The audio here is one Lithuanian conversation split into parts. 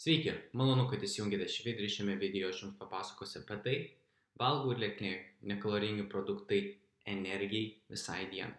Sveiki, malonu, kad įsijungėte šį video ir šiame video aš jums papasakosiu apie tai, valgau ir lieknėju, nekaloringi produktai energijai visai dienai.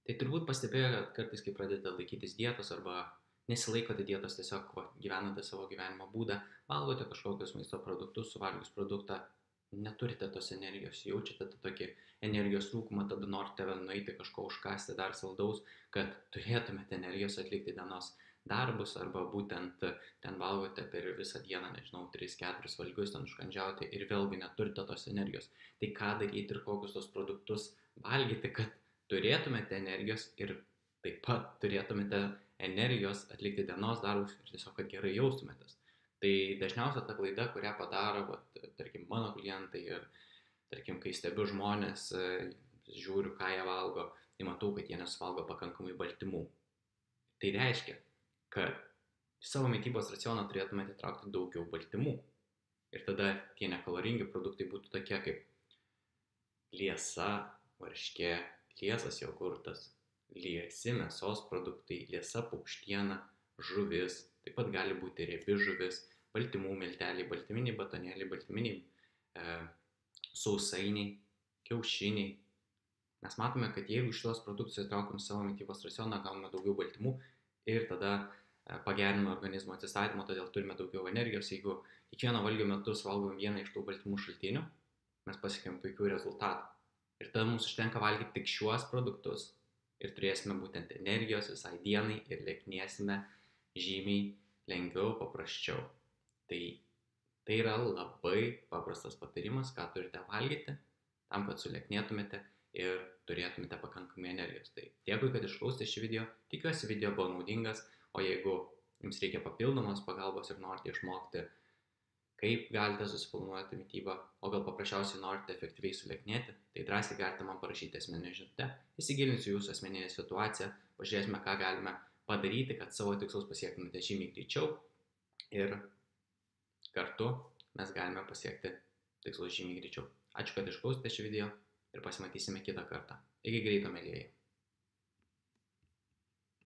Tai turbūt pastebėjo, kad kartais, kai pradedate laikytis dietos arba nesilaikote dietos, tiesiog gyvenate savo gyvenimo būdą, valgote kažkokius maisto produktus, suvalgius produktą, neturite tos energijos, jaučiate tą tokį energijos trūkumą, tada norite nueiti kažko užkasti dar saldaus, kad turėtumėte energijos atlikti dienos darbus arba būtent ten valgote per visą dieną, nežinau, 3-4 valgius, ten užkandžiauti ir vėlgi neturite tos energijos. Tai ką daryti ir kokius tos produktus valgyti, kad turėtumėte energijos ir taip pat turėtumėte energijos atlikti dienos darbus ir tiesiog, kad gerai jaustumėtės. Tai dažniausia ta klaida, kurią padaro, tarkim, mano klientai ir, tarkim, kai stebiu žmonės, žiūriu, ką jie valgo, tai matau, kad jie nesuvalgo pakankamai baltymų. Tai reiškia, kad į savo mitybos racioną turėtumėte įtraukti daugiau baltymų. Ir tada tie nekaloringi produktai būtų tokie kaip liesa, varškė, liesas jogurtas, liesi mėsos produktai, liesa paukštiena, žuvis, taip pat gali būti riebi žuvis, baltymų milteliai, baltyminiai batonėliai, baltyminiai sausainiai, kiaušiniai. Mes matome, kad jeigu šitos produktus įtraukiam savo mitybos racioną, gauname daugiau baltymų ir tada pageriname organizmo atsistatymą, todėl turime daugiau energijos. Jeigu kiekvieno valgio metu valgom vieną iš tų baltymų šaltinių, mes pasiekėm puikių rezultatų. Ir tada mums užtenka valgyti tik šiuos produktus ir turėsime būtent energijos visai dienai ir lieknėsime žymiai lengviau, paprasčiau. Tai yra labai paprastas patarimas, ką turite valgyti, tam, kad sulieknėtumėte ir turėtumėte pakankamai energijos. Tai dėkui, kad išklausėte šį video, tikiuosi video buvo naudingas, o jeigu jums reikia papildomos pagalbos ir norite išmokti, kaip galite susiplanuoti mitybą, o gal paprasčiausiai norite efektyviai sulieknėti, tai drąsiai galite man parašyti asmeninę žinutę, įsigilinsiu jūsų asmeninę situaciją, pažiūrėsime, ką galime padaryti, kad savo tikslus pasiektumėte žymiai greičiau ir kartu mes galime pasiekti tikslus žymiai greičiau. Ačiū, kad išklausėte šį video ir pasimatysime kitą kartą. Iki greito, mielieji.